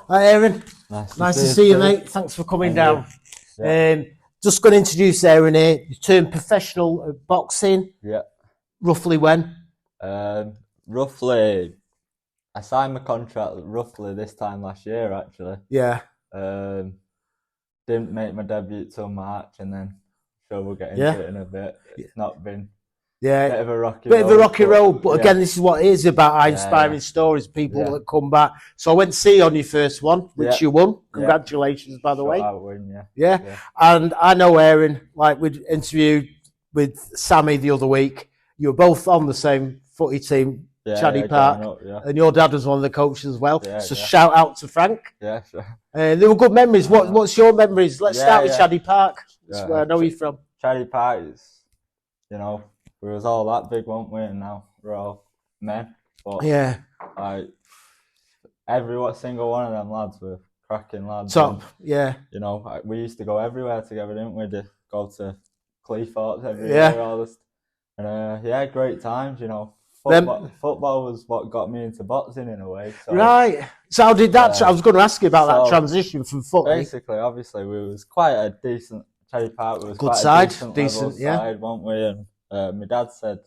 Hi, Aeron. Nice To see you, mate. Thanks for coming down. Yeah. Just going to introduce Aeron here. You turned professional at boxing. Yeah. Roughly when? Roughly, I signed my contract roughly this time last year, actually. Yeah. Didn't make my debut till March, and then sure we'll get into it in a bit. It's not been a bit of a rocky road. But again, this is what it is about inspiring stories, people that come back. So I went to see you on your first one, which you won. Congratulations, by the way. Win, yeah. And I know Aeron, like we interviewed with Sammy the other week. You were both on the same footy team, Chaddy Park, and your dad was one of the coaches as well. So shout out to Frank. Yeah, sure. They were good memories. What's your memories? Let's start with Chaddy Park. That's where I know you from. Chaddy Park is, we was all that big, weren't we? And now we're all men. But like every single one of them lads were cracking lads. Top, and, we used to go everywhere together, didn't we? To go to Cleethorpes every year, all this. And great times, Football was what got me into boxing in a way. So, right. So how did that? I was going to ask you about that transition from footy. Basically, obviously, we was quite a decent. Chaddy Park was good quite side, a decent side, weren't we? And my dad said,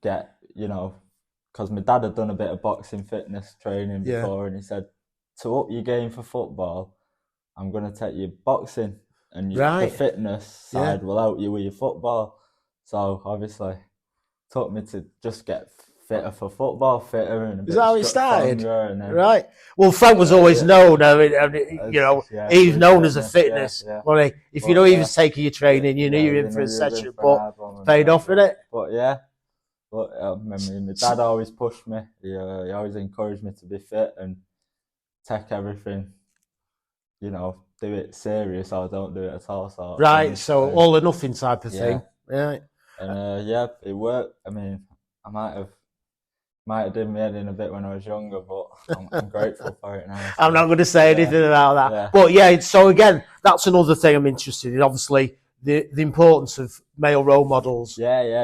because my dad had done a bit of boxing fitness training before, and he said, to up your game for football, I'm going to take you boxing, and the fitness side will help you with your football. So obviously, took me to just get fitter for football, fitter, and a bit is that how it started? And then, right. Well, Frank was always known. He's known as a fitness. Well, if he was taking your training, you knew you were in for a session, but paid off with it. But my dad always pushed me. He always encouraged me to be fit and take everything, do it serious or don't do it at all. Right. So all or nothing type of thing. Right. And it worked. I mean, I might have done my head in a bit when I was younger, but I'm grateful for it now. So. I'm not going to say anything about that. But so again, that's another thing I'm interested in. Obviously, the importance of male role models. It's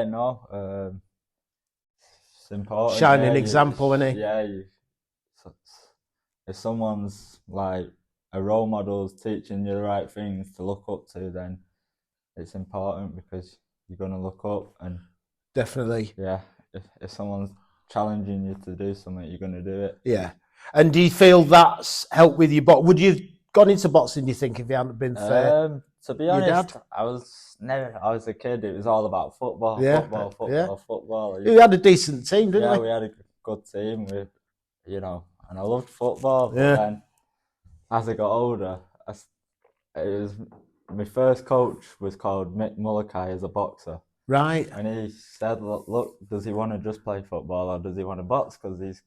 important. Shining example, isn't he? Yeah. If someone's like a role model's teaching you the right things to look up to, then it's important because you're going to look up and definitely. Yeah. If someone's challenging you to do something, you're going to do it. Yeah. And do you feel that's helped with your box? Would you have gone into boxing, do you think, if you hadn't been fair? To be honest, I was a kid, it was all about football. Football. You had a decent team, didn't you? Yeah, we had a good team, and I loved football. Yeah. But then, as I got older, my first coach was called Mick Mulcahy as a boxer. Right. And he said, look, does he want to just play football or does he want to box? Because he's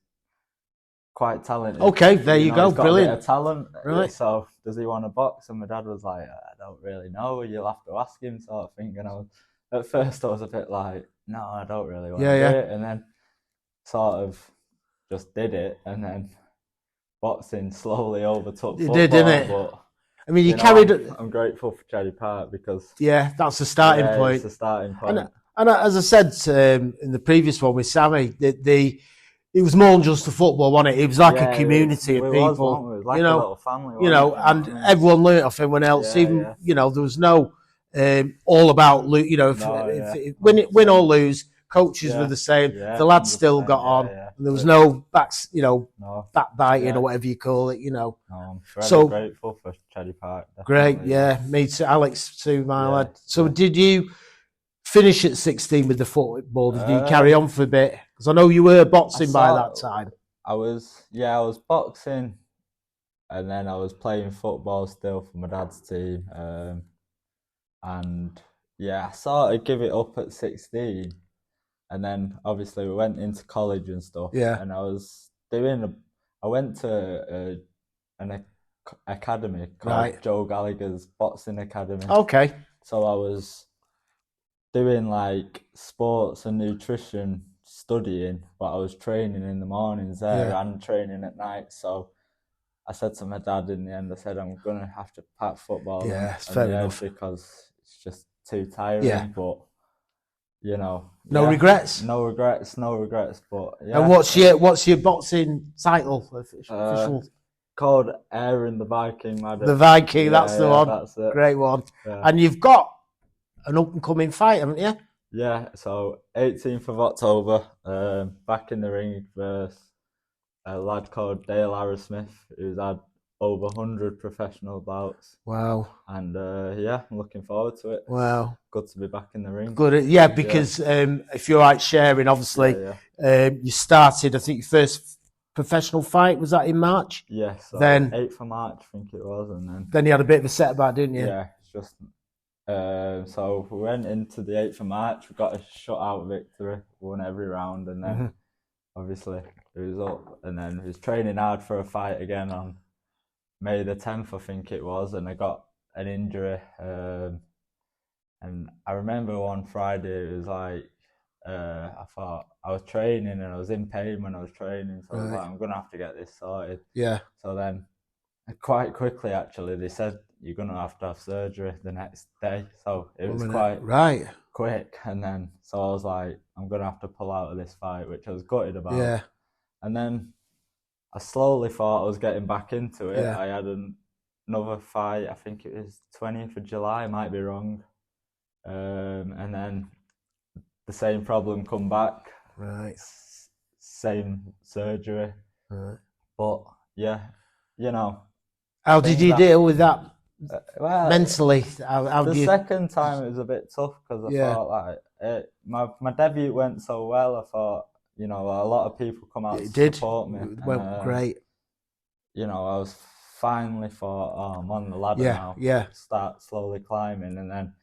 quite talented. Okay, there you go. He's got brilliant. A bit of talent. Right. So does he want to box? And my dad was like, I don't really know. You'll have to ask him, sort of thing. And at first I was a bit like, no, I don't really want to do it. And then sort of just did it. And then boxing slowly overtook football. It did, didn't it? But, I mean, you carried it. I'm grateful for Chaddy Park because that's the starting point. It's the starting point. And as I said in the previous one with Sammy, it was more than just a football, wasn't it? It was like a community of people. It was like a little family. And everyone learnt off everyone else. There was no all about if win or lose. Coaches were the same. The lads still got on. And there was no backbiting or whatever you call it. No, I'm forever grateful for Chaddy Park. Great, me too. Alex too, my lad. So did you finish at 16 with the football? Did you carry on for a bit? Because I know you were boxing by that time. I was boxing, and then I was playing football still for my dad's team. I sort of give it up at 16. And then obviously we went into college and stuff. Yeah. And I went to an academy called Joe Gallagher's Boxing Academy. Okay. So I was doing like sports and nutrition studying, but I was training in the mornings there and training at night. So I said to my dad in the end, I said, I'm going to have to pack football. It's fair enough. Because it's just too tiring. But no regrets. No regrets. But And what's your boxing title? Official. called Aeron the Viking Maddocks. The Viking, that's the one. That's it. Great one. Yeah. And you've got an up-and-coming fight, haven't you? Yeah, so 18th of October, back in the ring versus a lad called Dale Arrowsmith, who's had over 100 professional bouts. Wow. And yeah, I'm looking forward to it. Wow. Good to be back in the ring. Good, yeah, because if you're right sharing, obviously, you started, I think your first professional fight, was that in March? Yes, so then 8th of March, I think it was. And then you had a bit of a setback, didn't you? Yeah, it's just... so we went into the 8th of March, we got a shutout victory, won every round, and then obviously it was up, and then we was training hard for a fight again on May the 10th, I think it was, and I got an injury. And I remember one Friday, it was like, I thought I was training and I was in pain when I was training, so I was like, I'm going to have to get this sorted. Yeah. So then quite quickly, actually, they said you're going to have surgery the next day. So it was quite quick. And then, so I was like, I'm going to have to pull out of this fight, which I was gutted about. Yeah. And then I slowly thought I was getting back into it. Yeah. I had another fight, I think it was 20th of July, I might be wrong. And then the same problem come back. Right. Same surgery. Right. But yeah, you know. How did you deal with that mentally? The second time it was a bit tough because I thought like my debut went so well. I thought, you know, a lot of people come out to support me. It went great. You know, I was finally thought, oh, I'm on the ladder now. Yeah. Start slowly climbing and then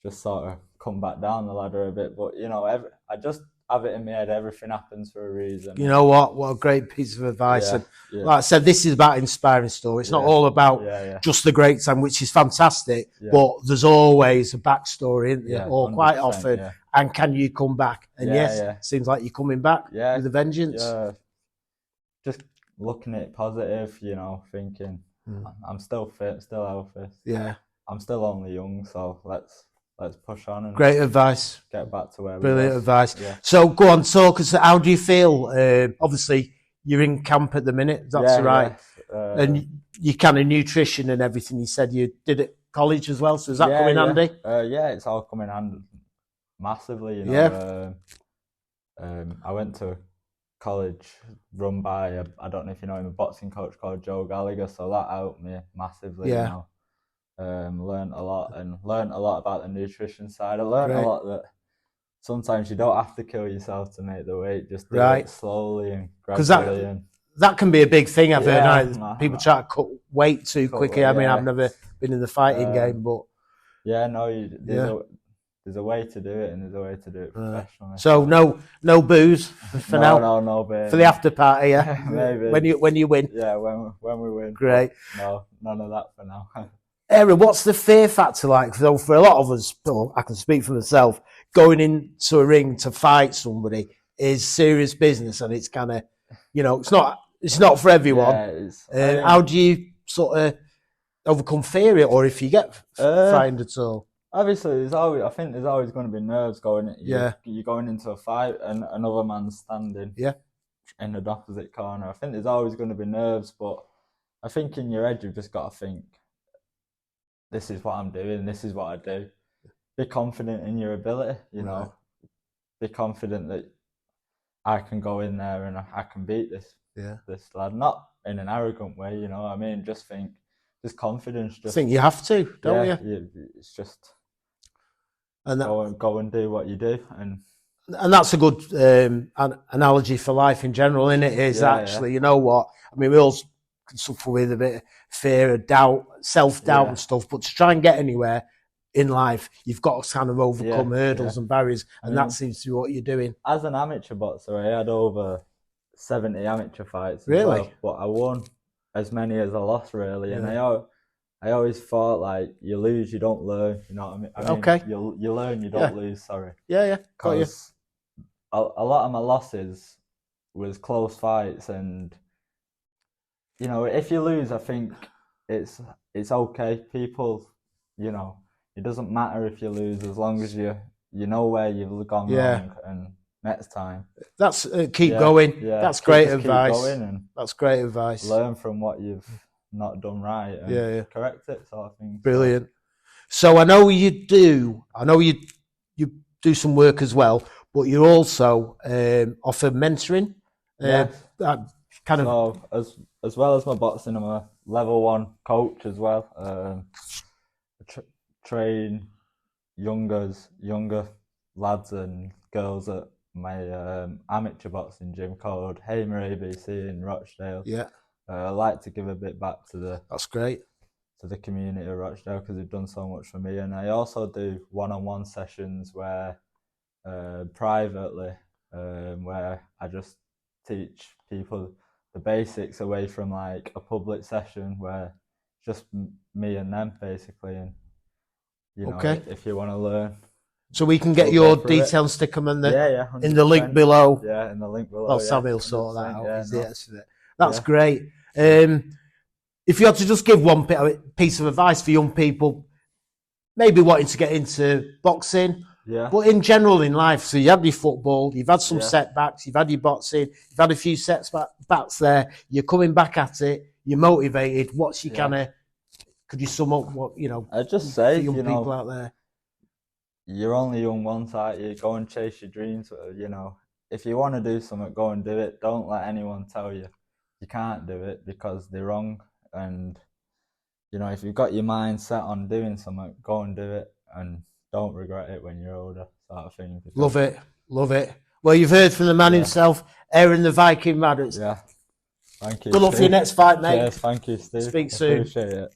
just sort of come back down the ladder a bit. But, you know, I just have it in my head, everything happens for a reason. You know what? What a great piece of advice. And like I said, this is about inspiring stories. It's not all about just the great time, which is fantastic, but there's always a backstory, isn't there? Or quite often. Yeah. And can you come back? And seems like you're coming back with a vengeance. Yeah. Just looking at it positive, you know, thinking I'm still fit, still healthy. Yeah. I'm still only young, so let's push on and great advice. Get back to where brilliant we advice. Yeah. So go on, talk us. How do you feel? Obviously, you're in camp at the minute. That's right. And you kind of nutrition and everything. You said you did at college as well. So is that coming handy? Yeah, it's all coming handy massively. You know. I went to college run by I don't know if you know him, a boxing coach called Joe Gallagher. So that helped me massively. Yeah. You know. Learned a lot about the nutrition side. I learned a lot that sometimes you don't have to kill yourself to make the weight. Just do it slowly and gradually. Because that can be a big thing. I've heard people try to cut weight too quickly. I mean, I've never been in the fighting game, but there's a way to do it, and there's a way to do it professionally. So no booze for now. No booze for the after party. Yeah, maybe when you win. Yeah, when we win. Great. No, none of that for now. Aeron, what's the fear factor like? So for a lot of us, I can speak for myself, going into a ring to fight somebody is serious business, and it's kind of, you know, it's not for everyone. Yeah, how do you sort of overcome fear, or if you get frightened at all? Obviously, I think there's always going to be nerves going. You're going into a fight, and another man's standing. In the opposite corner. I think there's always going to be nerves, but I think in your head you've just got to think, this is what I'm doing, this is what I do. Be confident in your ability, you know. Be confident that I can go in there and I can beat this lad. Not in an arrogant way, you know what I mean? Just confidence. I think you have to, don't you? It's just go and do what you do. And that's a good analogy for life in general, isn't it? You know what? I mean, we all can suffer with a bit of fear, doubt, self-doubt and stuff, but to try and get anywhere in life, you've got to kind of overcome hurdles and barriers, and that seems to be what you're doing. As an amateur boxer, I had over 70 amateur fights. Really? Well, but I won as many as I lost, really, and I always thought, like, you lose, you don't learn, you know what I mean? Okay. You learn, you don't lose, sorry. Yeah, got you. A lot of my losses was close fights, and you know, if you lose, I think it's okay. People, you know, it doesn't matter if you lose as long as you know where you've gone wrong, and next time. That's keep going. Yeah. That's great advice. Keep going and that's great advice. Learn from what you've not done right and correct it, sort of thing. Brilliant. So I know you do some work as well, but you also offer mentoring. So as well as my boxing, I'm a level 1 coach as well. Train younger lads and girls at my amateur boxing gym called Hamer ABC in Rochdale. Yeah. I like to give a bit back to That's great. To the community of Rochdale because they've done so much for me, and I also do one-on-one sessions where privately where I just teach people the basics away from like a public session where just me and them basically, and you know, if you want to learn. So we can get your details, stick them in in the link below. Yeah, in the link below. Well, Sammy will sort that out. That's great. If you had to just give one piece of advice for young people, maybe wanting to get into boxing, but in general in life, so you had your football, you've had some setbacks, you've had your boxing, you've had a few setbacks there, you're coming back at it, you're motivated. What's your kind of? Could you sum up what I'd just say young people out there? You're only young once, aren't you? Go and chase your dreams. You know, if you want to do something, go and do it. Don't let anyone tell you can't do it because they're wrong. And you know, if you've got your mind set on doing something, go and do it, and don't regret it when you're older, sort of thing. Love it. Well, you've heard from the man himself, Aeron the Viking Maddocks. Yeah. Thank you. Good luck for your next fight, mate. Cheers. Thank you, Steve. Speak soon. Appreciate it.